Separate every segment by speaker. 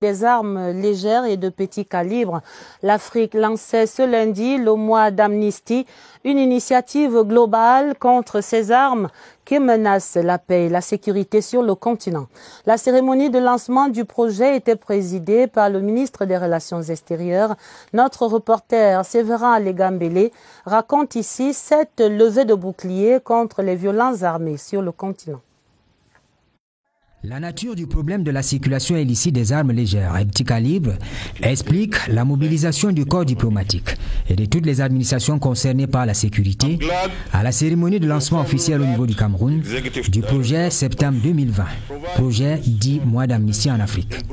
Speaker 1: des armes légères et de petit calibre. L'Afrique lançait ce lundi le mois d'amnistie, une initiative globale contre ces armes qui menacent la paix et la sécurité sur le continent. La cérémonie de lancement du projet était présidée par le ministre des Relations extérieures. Notre reporter Séverin Alégambélé raconte ici cette levée de bouclier contre les violences armées sur le continent.
Speaker 2: La nature du problème de la circulation illicite des armes légères et petit calibre explique la mobilisation du corps diplomatique et de toutes les administrations concernées par la sécurité à la cérémonie de lancement officiel au niveau du Cameroun du projet Septembre 2020, projet dit Mois d'amnistie en Afrique.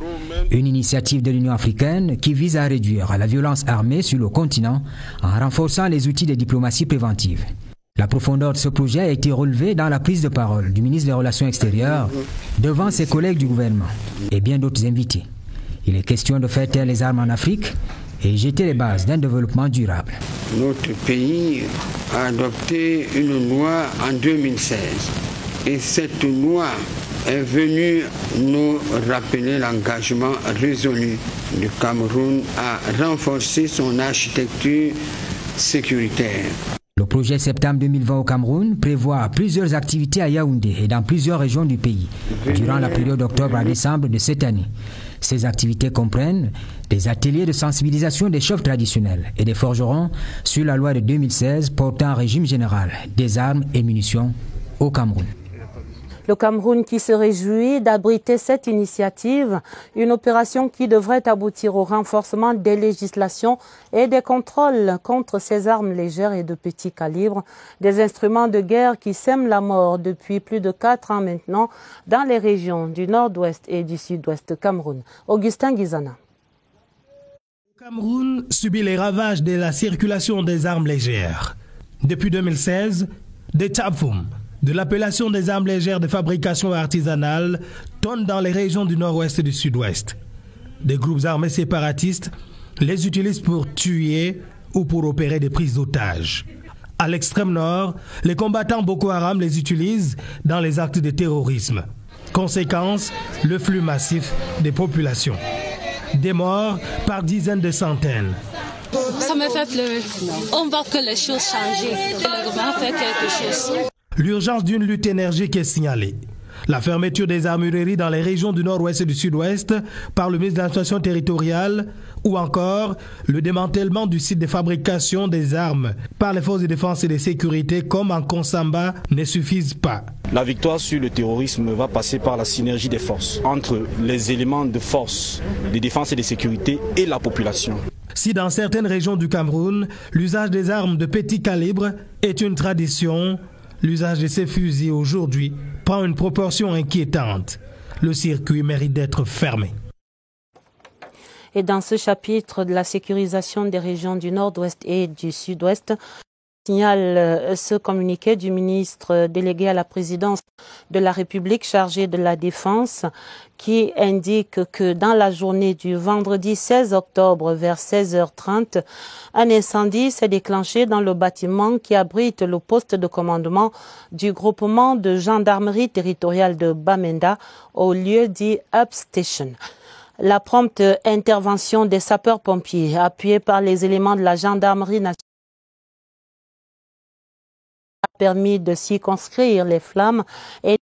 Speaker 2: Une initiative de l'Union africaine qui vise à réduire la violence armée sur le continent en renforçant les outils de diplomatie préventive. La profondeur de ce projet a été relevée dans la prise de parole du ministre des Relations extérieures devant ses collègues du gouvernement et bien d'autres invités. Il est question de faire taire les armes en Afrique et jeter les bases d'un développement durable.
Speaker 3: Notre pays a adopté une loi en 2016 et cette loi est venue nous rappeler l'engagement résolu du Cameroun à renforcer son architecture sécuritaire.
Speaker 2: Le projet Septembre 2020 au Cameroun prévoit plusieurs activités à Yaoundé et dans plusieurs régions du pays durant la période d'octobre à décembre de cette année. Ces activités comprennent des ateliers de sensibilisation des chefs traditionnels et des forgerons sur la loi de 2016 portant un régime général des armes et munitions au Cameroun.
Speaker 1: Le Cameroun qui se réjouit d'abriter cette initiative, une opération qui devrait aboutir au renforcement des législations et des contrôles contre ces armes légères et de petit calibre, des instruments de guerre qui sèment la mort depuis plus de 4 ans maintenant dans les régions du nord-ouest et du sud-ouest Cameroun. Augustin Guizana.
Speaker 4: Le Cameroun subit les ravages de la circulation des armes légères. Depuis 2016, des Tchapfoum, de l'appellation des armes légères de fabrication artisanale, tournent dans les régions du nord-ouest et du sud-ouest. Des groupes armés séparatistes les utilisent pour tuer ou pour opérer des prises d'otages. À l'extrême nord, les combattants Boko Haram les utilisent dans les actes de terrorisme. Conséquence, le flux massif des populations. Des morts par dizaines de centaines.
Speaker 5: Ça me fait pleurer. On voit que les choses changent. Le gouvernement fait quelque chose.
Speaker 4: L'urgence d'une lutte énergique est signalée. La fermeture des armureries dans les régions du nord-ouest et du sud-ouest par le ministre de l'administration territoriale ou encore le démantèlement du site de fabrication des armes par les forces de défense et de sécurité comme en Konsamba ne suffisent pas.
Speaker 6: La victoire sur le terrorisme va passer par la synergie des forces entre les éléments de force, de défense et de sécurité et la population.
Speaker 4: Si dans certaines régions du Cameroun, l'usage des armes de petit calibre est une tradition, l'usage de ces fusils aujourd'hui prend une proportion inquiétante. Le circuit mérite d'être fermé.
Speaker 1: Et dans ce chapitre de la sécurisation des régions du nord-ouest et du sud-ouest, signale ce communiqué du ministre délégué à la présidence de la République chargé de la Défense qui indique que dans la journée du vendredi 16 octobre vers 16h30, un incendie s'est déclenché dans le bâtiment qui abrite le poste de commandement du groupement de gendarmerie territoriale de Bamenda au lieu dit Upstation. La prompte intervention des sapeurs-pompiers, appuyée par les éléments de la gendarmerie nationale, a permis de circonscrire les flammes et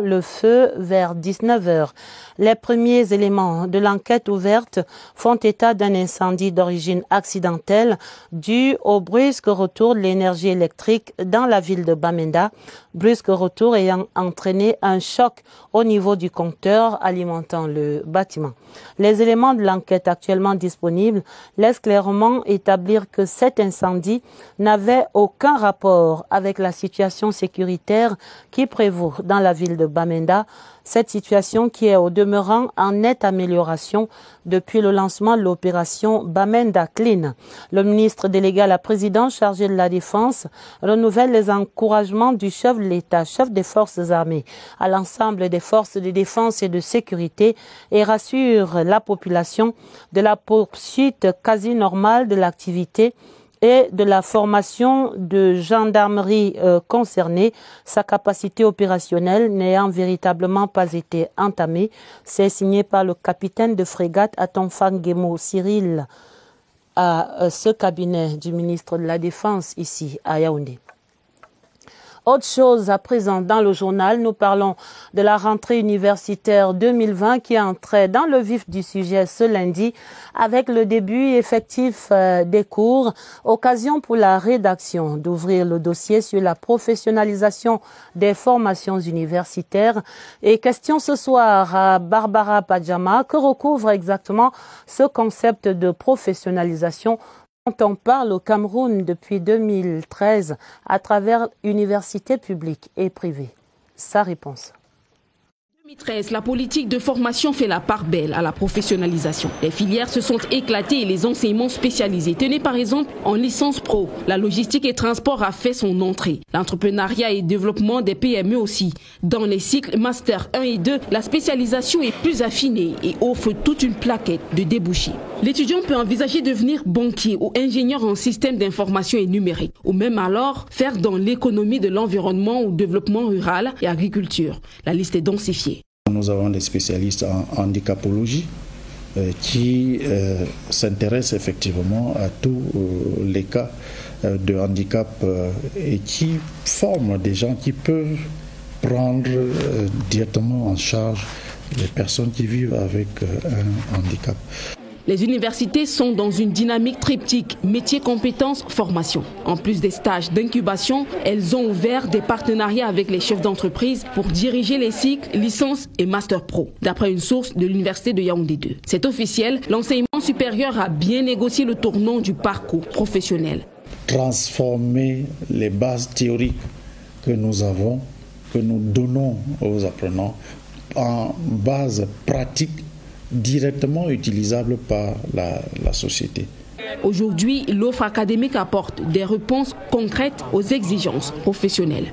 Speaker 1: le feu vers 19h. Les premiers éléments de l'enquête ouverte font état d'un incendie d'origine accidentelle dû au brusque retour de l'énergie électrique dans la ville de Bamenda, brusque retour ayant entraîné un choc au niveau du compteur alimentant le bâtiment. Les éléments de l'enquête actuellement disponibles laissent clairement établir que cet incendie n'avait aucun rapport avec la situation sécuritaire qui prévaut dans la ville de Bamenda, cette situation qui est au demeurant en nette amélioration depuis le lancement de l'opération Bamenda Clean. Le ministre délégué à la présidence chargé de la Défense renouvelle les encouragements du chef de l'État, chef des forces armées, à l'ensemble des forces de défense et de sécurité et rassure la population de la poursuite quasi normale de l'activité et de la formation de gendarmerie concernée, sa capacité opérationnelle n'ayant véritablement pas été entamée. C'est signé par le capitaine de frégate Atonfangemo Cyril à ce cabinet du ministre de la Défense ici à Yaoundé. Autre chose à présent dans le journal, nous parlons de la rentrée universitaire 2020 qui entrait dans le vif du sujet ce lundi avec le début effectif des cours. Occasion pour la rédaction d'ouvrir le dossier sur la professionnalisation des formations universitaires. Et question ce soir à Barbara Padjama, que recouvre exactement ce concept de professionnalisation dont on parle au Cameroun depuis 2013 à travers universités publiques et privées? Sa réponse.
Speaker 7: 2013, la politique de formation fait la part belle à la professionnalisation. Les filières se sont éclatées et les enseignements spécialisés. Tenez par exemple en licence pro. La logistique et transport a fait son entrée. L'entrepreneuriat et développement des PME aussi. Dans les cycles Master 1 et 2, la spécialisation est plus affinée et offre toute une plaquette de débouchés. L'étudiant peut envisager de devenir banquier ou ingénieur en système d'information et numérique. Ou même alors faire dans l'économie de l'environnement ou développement rural et agriculture. La liste est densifiée.
Speaker 8: Nous avons des spécialistes en handicapologie qui s'intéressent effectivement à tous les cas de handicap et qui forment des gens qui peuvent prendre directement en charge les personnes qui vivent avec un handicap.
Speaker 7: Les universités sont dans une dynamique triptyque, métiers, compétences, formation. En plus des stages d'incubation, elles ont ouvert des partenariats avec les chefs d'entreprise pour diriger les cycles, licences et master pro, d'après une source de l'université de Yaoundé 2. C'est officiel, l'enseignement supérieur a bien négocié le tournant du parcours professionnel.
Speaker 8: Transformer les bases théoriques que nous avons, que nous donnons aux apprenants, en bases pratiques directement utilisable par la société.
Speaker 7: Aujourd'hui, l'offre académique apporte des réponses concrètes aux exigences professionnelles.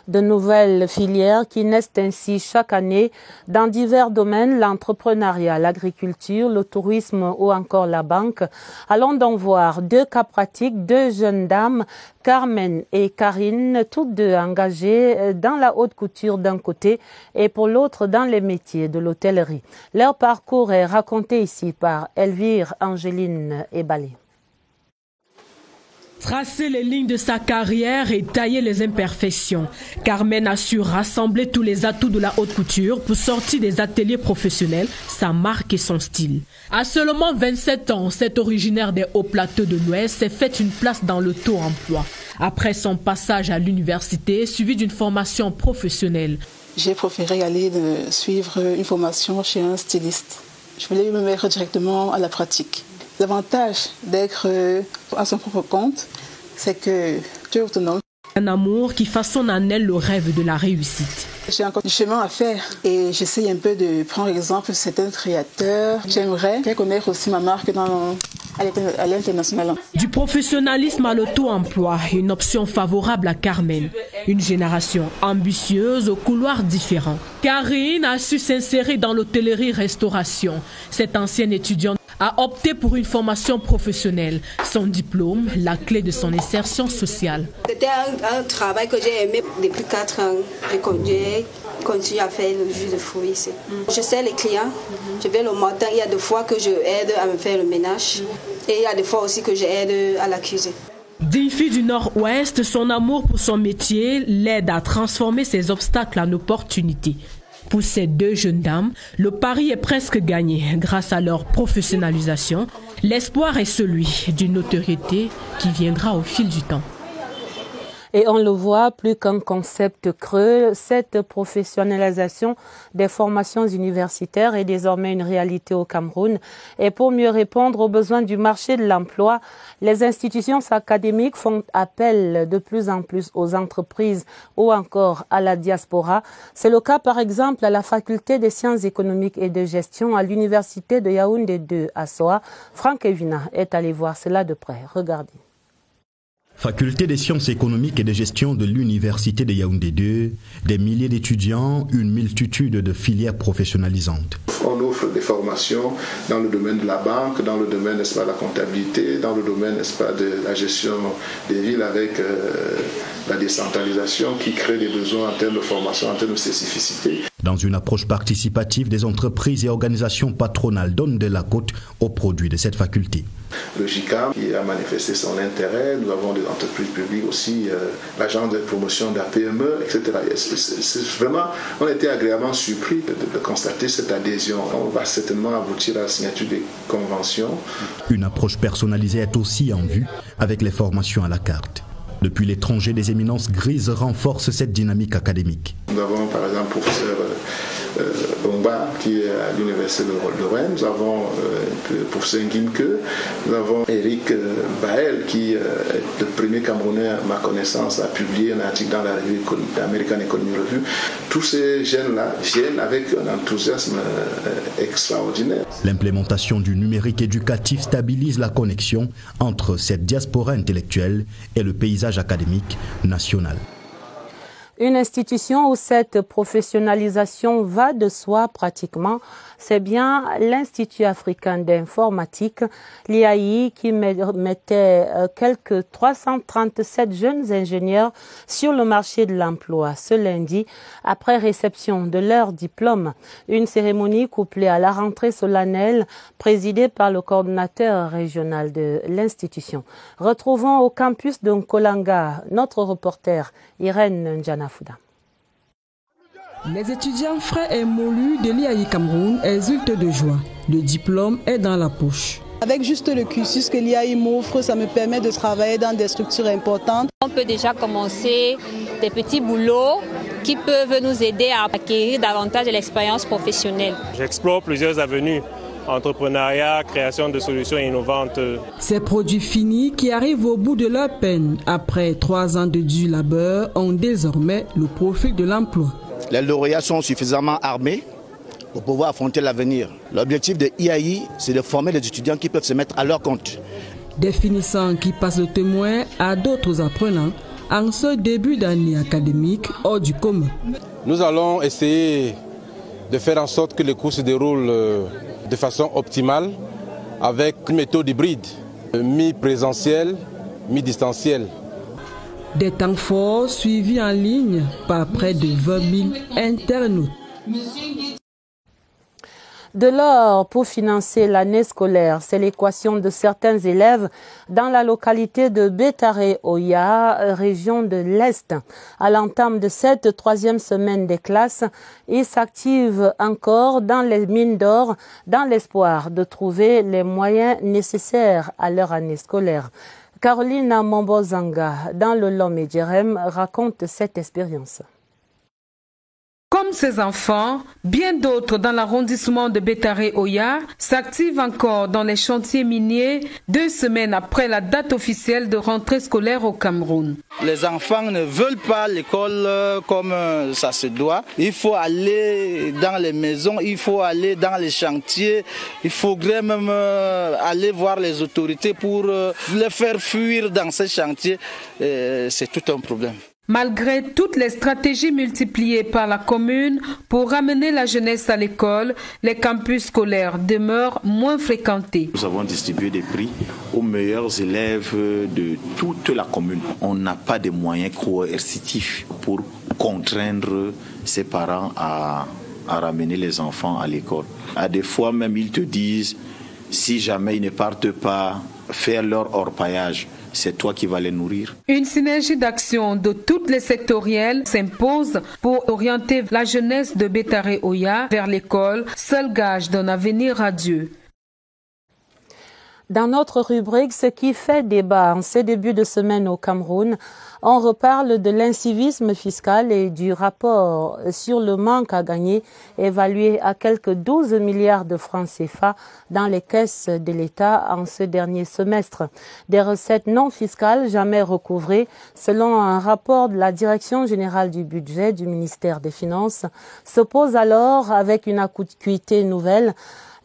Speaker 1: De nouvelles filières qui naissent ainsi chaque année dans divers domaines, l'entrepreneuriat, l'agriculture, le tourisme ou encore la banque. Allons donc voir deux cas pratiques, deux jeunes dames, Carmen et Karine, toutes deux engagées dans la haute couture d'un côté et pour l'autre dans les métiers de l'hôtellerie. Leur parcours est raconté ici par Elvire Angéline Ebalé.
Speaker 9: Tracer les lignes de sa carrière et tailler les imperfections. Carmen a su rassembler tous les atouts de la haute couture pour sortir des ateliers professionnels, sa marque et son style. À seulement 27 ans, cette originaire des hauts plateaux de l'Ouest s'est fait une place dans le taux emploi. Après son passage à l'université, suivi d'une formation professionnelle.
Speaker 10: J'ai préféré aller suivre une formation chez un styliste. Je voulais me mettre directement à la pratique. L'avantage d'être à son propre compte, c'est que tu es autonome.
Speaker 9: Un amour qui façonne en elle le rêve de la réussite.
Speaker 10: J'ai encore du chemin à faire et j'essaie un peu de prendre exemple certains créateurs. J'aimerais faire connaître aussi ma marque à l'international.
Speaker 9: Du professionnalisme à l'auto-emploi, une option favorable à Carmen. Une génération ambitieuse aux couloirs différents. Karine a su s'insérer dans l'hôtellerie-restauration. Cette ancienne étudiante a opté pour une formation professionnelle. Son diplôme, la clé de son insertion sociale.
Speaker 11: C'était un travail que j'ai aimé depuis 4 ans. J'ai continué à faire le jus de fruits ici. Je sais les clients, je vais le matin, il y a des fois que je aide à me faire le ménage et il y a des fois aussi que j'aide à la cuisine.
Speaker 9: D'une fille du Nord-Ouest, son amour pour son métier l'aide à transformer ses obstacles en opportunités. Pour ces deux jeunes dames, le pari est presque gagné grâce à leur professionnalisation. L'espoir est celui d'une notoriété qui viendra au fil du temps.
Speaker 1: Et on le voit, plus qu'un concept creux, cette professionnalisation des formations universitaires est désormais une réalité au Cameroun. Et pour mieux répondre aux besoins du marché de l'emploi, les institutions académiques font appel de plus en plus aux entreprises ou encore à la diaspora. C'est le cas par exemple à la faculté des sciences économiques et de gestion à l'université de Yaoundé 2 à Soa. Franck Evina est allé voir cela de près. Regardez.
Speaker 12: Faculté des sciences économiques et de gestion de l'Université de Yaoundé 2, des milliers d'étudiants, une multitude de filières professionnalisantes.
Speaker 13: On offre des formations dans le domaine de la banque, dans le domaine, n'est-ce pas, de la comptabilité, dans le domaine, n'est-ce pas, de la gestion des villes avec la décentralisation qui crée des besoins en termes de formation, en termes de spécificité.
Speaker 12: Dans une approche participative, des entreprises et organisations patronales donnent de la cote aux produits de cette faculté.
Speaker 13: Le JICAM qui a manifesté son intérêt, nous avons des entreprises publiques aussi, l'agence de promotion de la PME, etc. C'est vraiment, on a été agréablement surpris de constater cette adhésion. On va certainement aboutir à la signature des conventions.
Speaker 12: Une approche personnalisée est aussi en vue avec les formations à la carte. Depuis l'étranger, des éminences grises renforcent cette dynamique académique.
Speaker 13: Nous avons par exemple le professeur Bomba qui est à l'université de Rennes, nous avons le professeur Ngimke, nous avons Eric Bael qui est le premier Camerounais à ma connaissance à publier un article dans la revue American Economy Review. Tous ces jeunes-là viennent avec un enthousiasme extraordinaire.
Speaker 12: L'implémentation du numérique éducatif stabilise la connexion entre cette diaspora intellectuelle et le paysage académique national.
Speaker 1: Une institution où cette professionnalisation va de soi pratiquement, c'est bien l'Institut africain d'informatique, l'IAI, qui mettait quelques 337 jeunes ingénieurs sur le marché de l'emploi ce lundi, après réception de leur diplôme. Une cérémonie couplée à la rentrée solennelle présidée par le coordonnateur régional de l'institution. Retrouvons au campus de Nkolanga notre reporter Irène Ndjanafouda.
Speaker 14: Les étudiants frais et mollus de l'IAI Cameroun exultent de joie. Le diplôme est dans la poche.
Speaker 15: Avec juste le cursus que l'IAI m'offre, ça me permet de travailler dans des structures importantes.
Speaker 16: On peut déjà commencer des petits boulots qui peuvent nous aider à acquérir davantage de l'expérience professionnelle.
Speaker 17: J'explore plusieurs avenues. Entrepreneuriat, création de solutions innovantes.
Speaker 14: Ces produits finis qui arrivent au bout de leur peine, après 3 ans de dur labeur, ont désormais le profil de l'emploi.
Speaker 18: Les lauréats sont suffisamment armés pour pouvoir affronter l'avenir. L'objectif de IAI, c'est de former les étudiants qui peuvent se mettre à leur compte.
Speaker 14: Des finissants qui passent le témoin à d'autres apprenants en ce début d'année académique hors du commun.
Speaker 19: Nous allons essayer de faire en sorte que les cours se déroulent de façon optimale avec une méthode hybride, mi-présentielle, mi-distancielle.
Speaker 14: Des temps forts suivis en ligne par près de 20 000 internautes.
Speaker 1: De l'or pour financer l'année scolaire, c'est l'équation de certains élèves dans la localité de Bétaré-Oya, région de l'Est. À l'entame de cette 3e semaine des classes, ils s'activent encore dans les mines d'or dans l'espoir de trouver les moyens nécessaires à leur année scolaire. Carolina Mombozanga, dans le Lomé Djerem, raconte cette expérience.
Speaker 9: Comme ses enfants, bien d'autres dans l'arrondissement de Bétaré-Oya s'activent encore dans les chantiers miniers 2 semaines après la date officielle de rentrée scolaire au Cameroun.
Speaker 18: Les enfants ne veulent pas l'école comme ça se doit. Il faut aller dans les maisons, il faut aller dans les chantiers, il faudrait même aller voir les autorités pour les faire fuir dans ces chantiers. C'est tout un problème.
Speaker 9: Malgré toutes les stratégies multipliées par la commune pour ramener la jeunesse à l'école, les campus scolaires demeurent moins fréquentés.
Speaker 20: Nous avons distribué des prix aux meilleurs élèves de toute la commune. On n'a pas de moyens coercitifs pour contraindre ses parents à ramener les enfants à l'école. À des fois même, ils te disent, si jamais ils ne partent pas faire leur orpaillage, c'est toi qui vas les nourrir.
Speaker 9: Une synergie d'action de toutes les sectorielles s'impose pour orienter la jeunesse de Bétaré-Oya vers l'école, seul gage d'un avenir radieux.
Speaker 1: Dans notre rubrique, ce qui fait débat en ce début de semaine au Cameroun, On reparle de l'incivisme fiscal et du rapport sur le manque à gagner évalué à quelques 12 milliards de francs CFA dans les caisses de l'État en ce dernier semestre. Des recettes non fiscales jamais recouvrées selon un rapport de la Direction générale du budget du ministère des Finances se pose alors avec une acuité nouvelle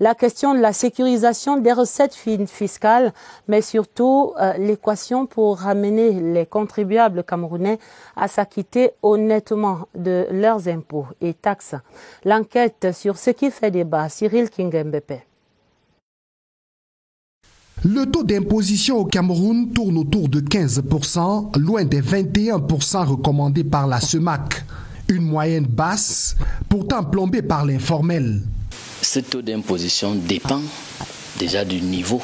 Speaker 1: la question de la sécurisation des recettes fiscales, mais surtout l'équation pour ramener les contribuables camerounais à s'acquitter honnêtement de leurs impôts et taxes. L'enquête sur ce qui fait débat, Cyril Kingembepe.
Speaker 21: Le taux d'imposition au Cameroun tourne autour de 15%, loin des 21% recommandés par la CEMAC. Une moyenne basse, pourtant plombée par l'informel.
Speaker 22: Ce taux d'imposition dépend déjà du niveau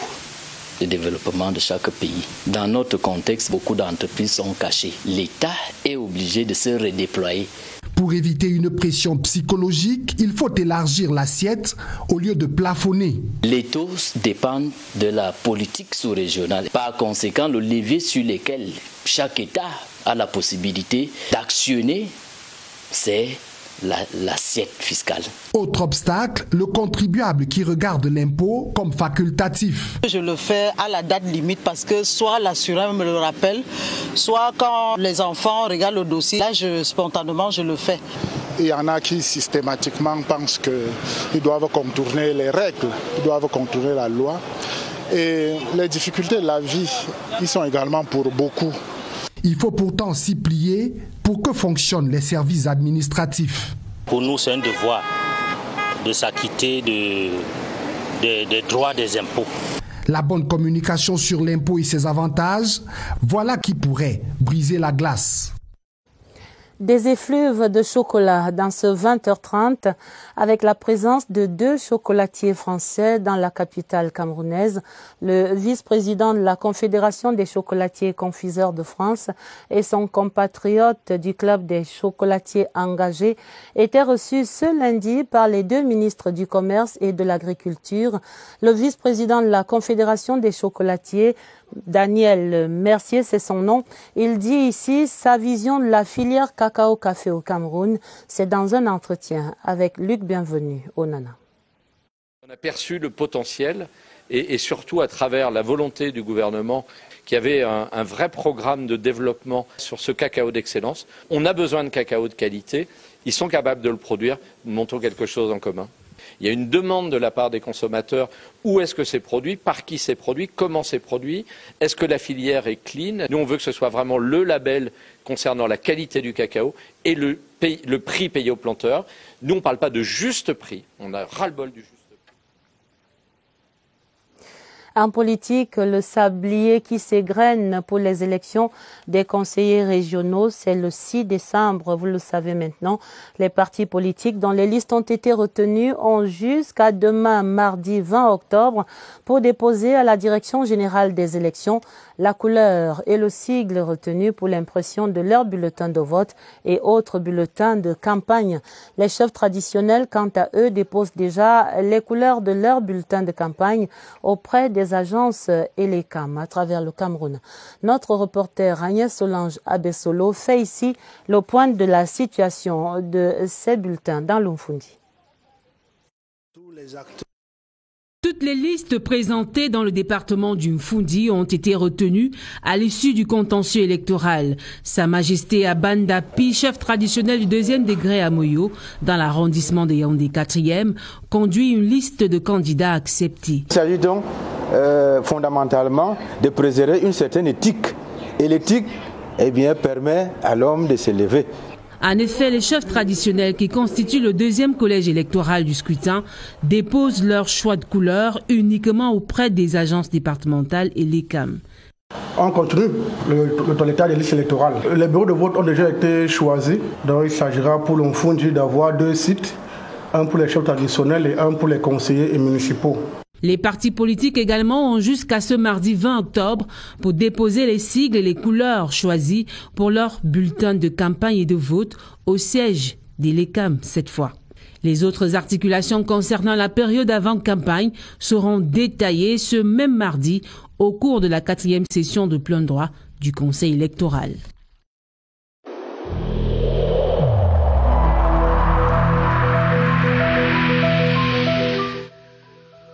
Speaker 22: de développement de chaque pays. Dans notre contexte, beaucoup d'entreprises sont cachées. L'État est obligé de se redéployer.
Speaker 21: Pour éviter une pression psychologique, il faut élargir l'assiette au lieu de plafonner.
Speaker 22: Les taux dépendent de la politique sous-régionale. Par conséquent, le levier sur lequel chaque État a la possibilité d'actionner, c'est l'assiette fiscale.
Speaker 21: Autre obstacle, le contribuable qui regarde l'impôt comme facultatif.
Speaker 23: Je le fais à la date limite parce que soit l'assureur me le rappelle, soit quand les enfants regardent le dossier, là spontanément je le fais.
Speaker 24: Il y en a qui systématiquement pensent qu'ils doivent contourner les règles, ils doivent contourner la loi. Et les difficultés de la vie, ils sont également pour beaucoup.
Speaker 21: Il faut pourtant s'y plier pour que fonctionnent les services administratifs.
Speaker 25: Pour nous, c'est un devoir de s'acquitter des droits des impôts.
Speaker 21: La bonne communication sur l'impôt et ses avantages, voilà qui pourrait briser la glace.
Speaker 1: Des effluves de chocolat dans ce 20h30 avec la présence de 2 chocolatiers français dans la capitale camerounaise. Le vice-président de la Confédération des chocolatiers et confiseurs de France et son compatriote du club des chocolatiers engagés étaient reçus ce lundi par les 2 ministres du Commerce et de l'Agriculture. Le vice-président de la Confédération des chocolatiers, Daniel Mercier, c'est son nom. Il dit ici sa vision de la filière cacao-café au Cameroun. C'est dans un entretien avec Luc Bienvenu au Nana.
Speaker 26: On a perçu le potentiel et surtout à travers la volonté du gouvernement qui avait un vrai programme de développement sur ce cacao d'excellence. On a besoin de cacao de qualité. Ils sont capables de le produire. Nous montons quelque chose en commun. Il y a une demande de la part des consommateurs. Où est-ce que c'est produit? Par qui c'est produit? Comment c'est produit? Est-ce que la filière est clean? Nous, on veut que ce soit vraiment le label concernant la qualité du cacao et le prix payé aux planteurs. Nous, on ne parle pas de juste prix. On a ras-le-bol du juste prix.
Speaker 1: En politique, le sablier qui s'égrène pour les élections des conseillers régionaux, c'est le 6 décembre, vous le savez maintenant. Les partis politiques dont les listes ont été retenues ont jusqu'à demain, mardi 20 octobre, pour déposer à la Direction générale des élections la couleur et le sigle retenu pour l'impression de leur bulletin de vote et autres bulletins de campagne. Les chefs traditionnels, quant à eux, déposent déjà les couleurs de leur bulletin de campagne auprès des agences et les CAM à travers le Cameroun. Notre reporter Agnès Solange Abessolo fait ici le point de la situation de ces bulletins dans l'Umfundi.
Speaker 7: Toutes les listes présentées dans le département du Mfundi ont été retenues à l'issue du contentieux électoral. Sa Majesté Abanda Pi, chef traditionnel du 2e degré à Moyo, dans l'arrondissement de Yaoundé 4e, conduit une liste de candidats acceptés.
Speaker 27: Il s'agit donc fondamentalement de préserver une certaine éthique. Et l'éthique permet à l'homme de s'élever.
Speaker 7: En effet, les chefs traditionnels qui constituent le 2e collège électoral du scrutin déposent leur choix de couleur uniquement auprès des agences départementales et les CAM.
Speaker 28: On continue le toilettage des listes électorales. Les bureaux de vote ont déjà été choisis. Donc il s'agira pour l'Umfundi d'avoir 2 sites, un pour les chefs traditionnels et un pour les conseillers municipaux.
Speaker 7: Les partis politiques également ont jusqu'à ce mardi 20 octobre pour déposer les sigles et les couleurs choisies pour leurs bulletins de campagne et de vote au siège des LECAM cette fois. Les autres articulations concernant la période avant campagne seront détaillées ce même mardi au cours de la 4e session de plein droit du Conseil électoral.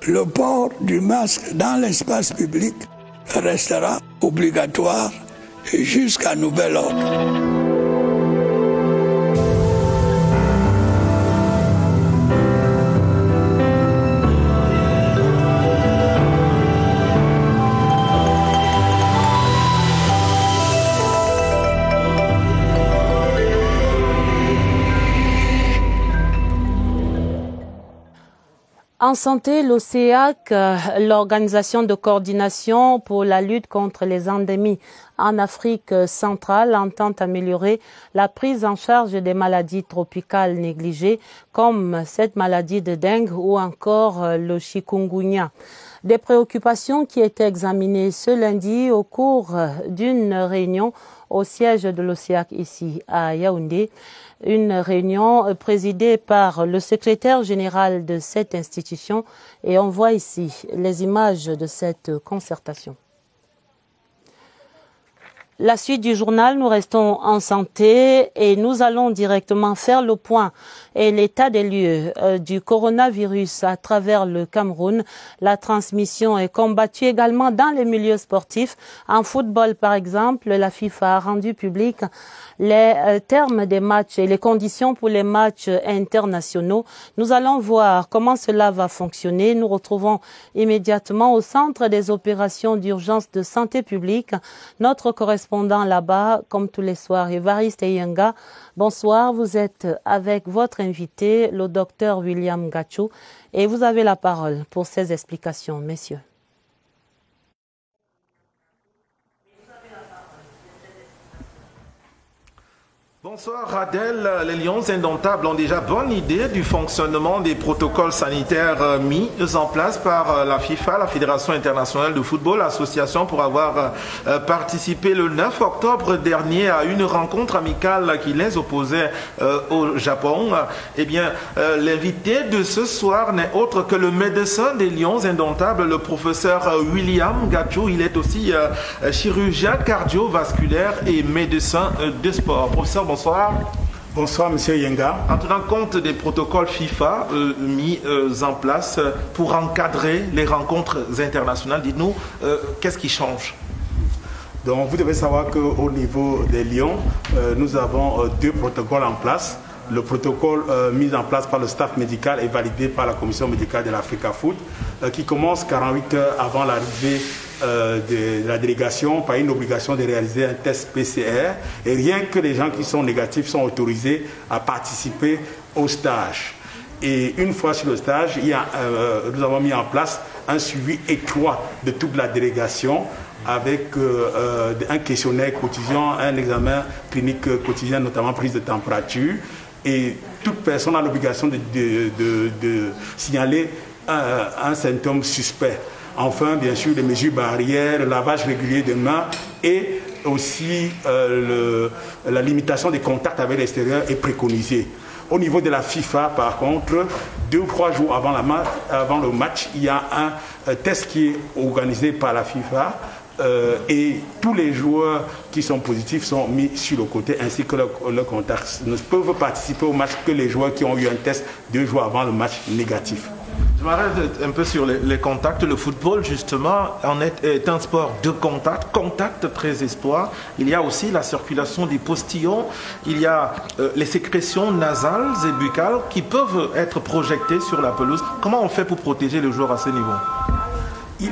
Speaker 2: le port du masque dans l'espace public restera obligatoire jusqu'à nouvel ordre.
Speaker 1: En santé, l'OCEAC, l'Organisation de coordination pour la lutte contre les endémies en Afrique centrale, entend améliorer la prise en charge des maladies tropicales négligées comme cette maladie de dengue ou encore le chikungunya. Des préoccupations qui étaient examinées ce lundi au cours d'une réunion au siège de l'OCEAC ici à Yaoundé. Une réunion présidée par le secrétaire général de cette institution et on voit ici les images de cette concertation. La suite du journal, nous restons en santé et nous allons directement faire le point et l'état des lieux du coronavirus à travers le Cameroun. La transmission est combattue également dans les milieux sportifs. En football, par exemple, la FIFA a rendu public les termes des matchs et les conditions pour les matchs internationaux. Nous allons voir comment cela va fonctionner. Nous retrouvons immédiatement au centre des opérations d'urgence de santé publique notre correspondant là-bas, comme tous les soirs, Évariste Eyenga. Bonsoir, vous êtes avec votre invité, le docteur William Gachou, et vous avez la parole pour ces explications, messieurs.
Speaker 3: Bonsoir Adèle, les Lions Indomptables ont déjà bonne idée du fonctionnement des protocoles sanitaires mis en place par la FIFA, la Fédération internationale de football, l'association pour avoir participé le 9 octobre dernier à une rencontre amicale qui les opposait au Japon. Eh bien, l'invité de ce soir n'est autre que le médecin des Lions Indomptables, le professeur William Gachou. Il est aussi chirurgien cardiovasculaire et médecin de sport. Professeur, bonsoir.
Speaker 4: Bonsoir, monsieur Yenga.
Speaker 3: En tenant compte des protocoles FIFA mis en place pour encadrer les rencontres internationales, dites-nous, qu'est-ce qui change?
Speaker 4: Donc, vous devez savoir qu'au niveau des Lions, nous avons deux protocoles en place. Le protocole mis en place par le staff médical et validé par la commission médicale de l'Africa Foot, qui commence 48 heures avant l'arrivée de la délégation par une obligation de réaliser un test PCR. Et rien que les gens qui sont négatifs sont autorisés à participer au stage. Et une fois sur le stage, nous avons mis en place un suivi étroit de toute la délégation avec un questionnaire quotidien, un examen clinique quotidien, notamment prise de température. Et toute personne a l'obligation de signaler un symptôme suspect. Enfin, bien sûr, les mesures barrières, le lavage régulier des mains et aussi la limitation des contacts avec l'extérieur est préconisée. Au niveau de la FIFA, par contre, 2 ou 3 jours avant le match, il y a un test qui est organisé par la FIFA. Et tous les joueurs qui sont positifs sont mis sur le côté ainsi que leurs contacts. Ne peuvent participer au match que les joueurs qui ont eu un test 2 jours avant le match négatif.
Speaker 3: Je m'arrête un peu sur les contacts. Le football, justement, est un sport de contact, contact très espoir. Il y a aussi la circulation des postillons. Il y a les sécrétions nasales et buccales qui peuvent être projetées sur la pelouse. Comment on fait pour protéger les joueurs à ce niveau ?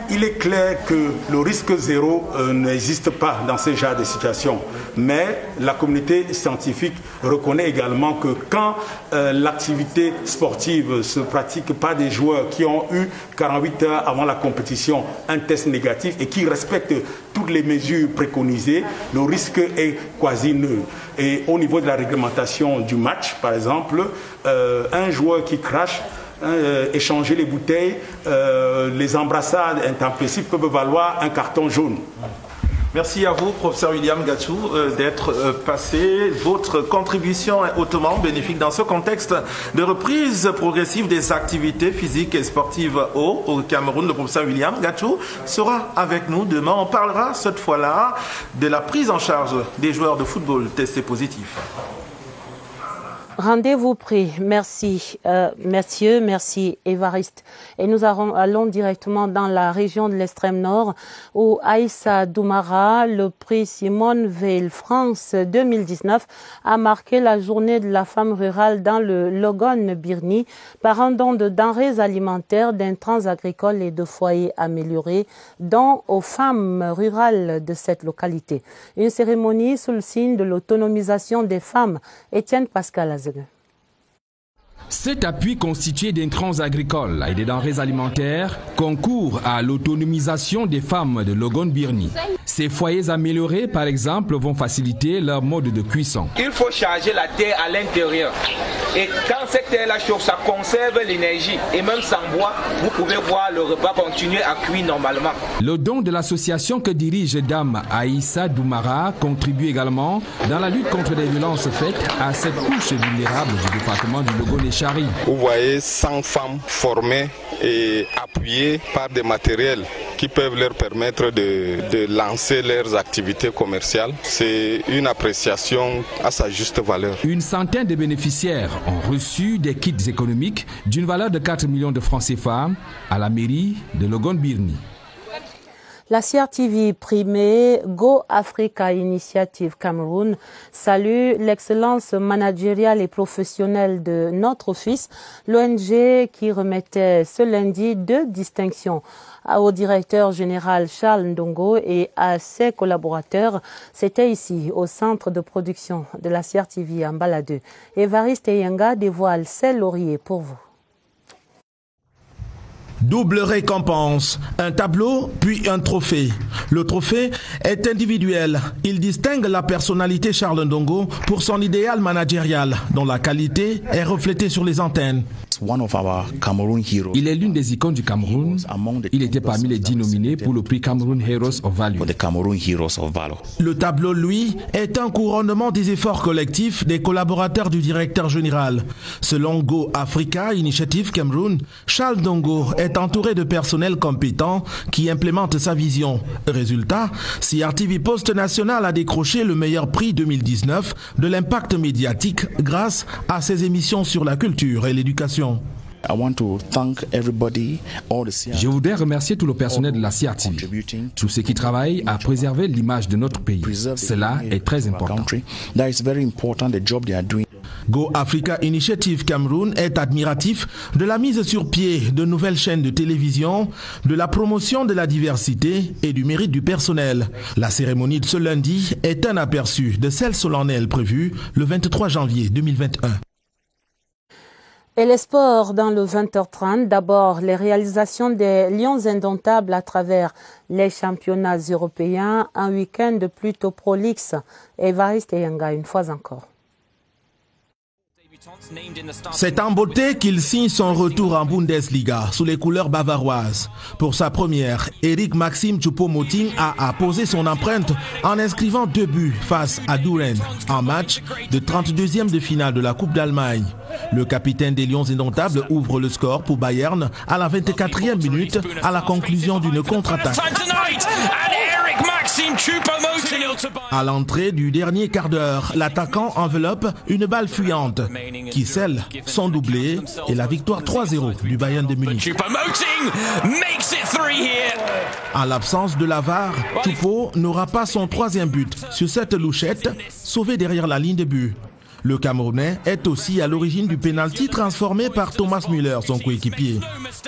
Speaker 4: Il est clair que le risque zéro n'existe pas dans ce genre de situation. Mais la communauté scientifique reconnaît également que quand l'activité sportive se pratique par des joueurs qui ont eu 48 heures avant la compétition un test négatif et qui respectent toutes les mesures préconisées, le risque est quasi nul. Et au niveau de la réglementation du match, par exemple, un joueur qui crache, échanger les bouteilles, les embrassades intempestives peuvent valoir un carton jaune.
Speaker 3: Merci à vous, professeur William Gachou, d'être passé. Votre contribution est hautement bénéfique dans ce contexte de reprise progressive des activités physiques et sportives au Cameroun. Le professeur William Gachou sera avec nous demain. On parlera cette fois-là de la prise en charge des joueurs de football testés positifs.
Speaker 1: Rendez-vous pris. Merci, messieurs, merci Évariste. Et nous allons directement dans la région de l'extrême nord où Aïssa Doumara, le prix Simone Veil France 2019, a marqué la journée de la femme rurale dans le Logon-Birni par un don de denrées alimentaires, d'intrants agricoles et de foyers améliorés, dont aux femmes rurales de cette localité. Une cérémonie sous le signe de l'autonomisation des femmes. Étienne Pascal Azeg.
Speaker 5: Cet appui constitué d'intrants agricoles et des denrées alimentaires concourt à l'autonomisation des femmes de Logon-Birni. Ces foyers améliorés, par exemple, vont faciliter leur mode de cuisson.
Speaker 6: Il faut charger la terre à l'intérieur. Et quand cette terre-là chauffe, ça conserve l'énergie. Et même sans bois, vous pouvez voir le repas continuer à cuire normalement. Le
Speaker 5: don de l'association que dirige Dame Aïssa Doumara contribue également dans la lutte contre les violences faites à cette couche vulnérable du département du Logon-Echari.
Speaker 8: Vous voyez 100 femmes formées et appuyées par des matériels qui peuvent leur permettre de lancer leurs activités commerciales. C'est une appréciation à sa juste valeur.
Speaker 5: Une centaine de bénéficiaires ont reçu des kits économiques d'une valeur de 4 millions de francs CFA à la mairie de Logon-Birni.
Speaker 1: La CRTV primée Go Africa Initiative Cameroun salue l'excellence managériale et professionnelle de notre office, l'ONG qui remettait ce lundi 2 distinctions au directeur général Charles Ndongo et à ses collaborateurs. C'était ici, au centre de production de la CRTV en Baladeux. Évariste Eyenga dévoile ses lauriers pour vous.
Speaker 10: Double récompense, un tableau puis un trophée. Le trophée est individuel. Il distingue la personnalité Charles Ndongo pour son idéal managérial, dont la qualité est reflétée sur les antennes.
Speaker 5: Il est l'une des icônes du Cameroun. Il était parmi les 10 nominés pour le prix Cameroun Heroes of Value.
Speaker 10: Le tableau, lui, est un couronnement des efforts collectifs des collaborateurs du directeur général. Selon Go Africa Initiative Cameroun, Charles Ndongo est entouré de personnel compétent qui implémente sa vision. Résultat, CRTV Poste National a décroché le meilleur prix 2019 de l'impact médiatique grâce à ses émissions sur la culture et l'éducation.
Speaker 5: Je voudrais remercier tout le personnel de la CRTV, tous ceux qui travaillent à préserver l'image de notre pays. Cela est très important.
Speaker 10: Go Africa Initiative Cameroun est admiratif de la mise sur pied de nouvelles chaînes de télévision, de la promotion de la diversité et du mérite du personnel. La cérémonie de ce lundi est un aperçu de celle solennelle prévue le 23 janvier 2021.
Speaker 1: Et les sports dans le 20h30, d'abord les réalisations des Lions indomptables à travers les championnats européens, un week-end plutôt prolixe. Évariste Eyenga une fois encore.
Speaker 10: C'est en beauté qu'il signe son retour en Bundesliga sous les couleurs bavaroises. Pour sa première, Eric Maxime Choupo-Moting a posé son empreinte en inscrivant 2 buts face à Düren en match de 32e de finale de la Coupe d'Allemagne. Le capitaine des Lions indomptables ouvre le score pour Bayern à la 24e minute à la conclusion d'une contre-attaque. À l'entrée du dernier quart d'heure, l'attaquant enveloppe une balle fuyante qui scelle son doublé et la victoire 3-0 du Bayern de Munich. En l'absence de la VAR, Choupo n'aura pas son 3e but sur cette louchette sauvée derrière la ligne de but. Le Camerounais est aussi à l'origine du pénalty transformé par Thomas Müller, son coéquipier.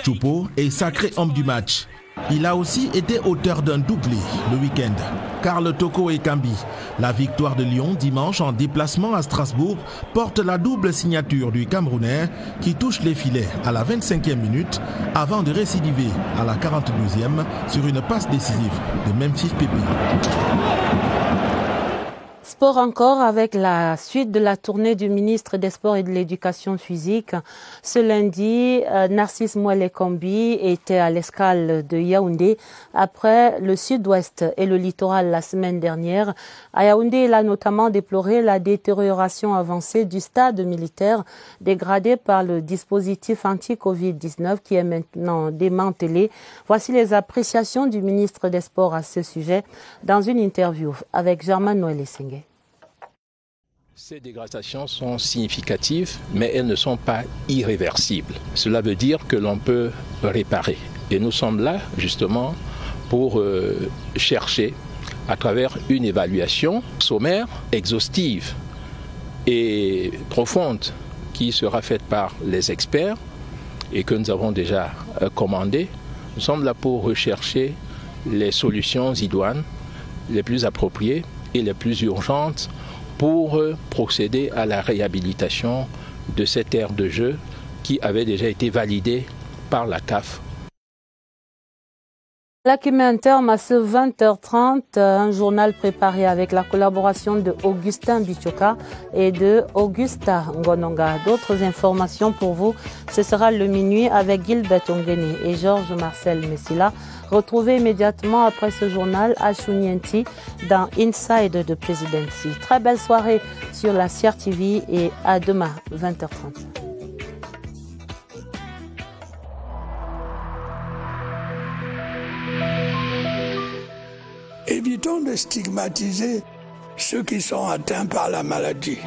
Speaker 10: Choupo est sacré homme du match. Il a aussi été auteur d'un doublé le week-end. Karl Toko Ekambi. La victoire de Lyon dimanche en déplacement à Strasbourg porte la double signature du Camerounais qui touche les filets à la 25e minute avant de récidiver à la 42e sur une passe décisive de Memphis Pepe.
Speaker 1: Sport encore avec la suite de la tournée du ministre des Sports et de l'Éducation physique. Ce lundi, Narcisse Mouele-Kombi était à l'escale de Yaoundé après le sud-ouest et le littoral la semaine dernière. À Yaoundé, il a notamment déploré la détérioration avancée du stade militaire dégradé par le dispositif anti-Covid-19 qui est maintenant démantelé. Voici les appréciations du ministre des Sports à ce sujet dans une interview avec Germain Noël Essengé.
Speaker 11: Ces dégradations sont significatives, mais elles ne sont pas irréversibles. Cela veut dire que l'on peut réparer. Et nous sommes là, justement, pour chercher, à travers une évaluation sommaire, exhaustive et profonde, qui sera faite par les experts et que nous avons déjà commandée. Nous sommes là pour rechercher les solutions idoines les plus appropriées et les plus urgentes pour procéder à la réhabilitation de cette aire de jeu qui avait déjà été validée par la CAF.
Speaker 1: Là qui met un terme à ce 20h30, un journal préparé avec la collaboration de Augustin Bichoka et de Augusta Ngononga. D'autres informations pour vous, ce sera le minuit avec Gilbert Ongene et Georges Marcel Messila. Retrouvez immédiatement après ce journal Ashunienti dans Inside de Presidency. Très belle soirée sur la CRTV et à demain 20h30.
Speaker 2: Évitons de stigmatiser ceux qui sont atteints par la maladie.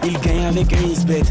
Speaker 12: Il gagne avec un XBet.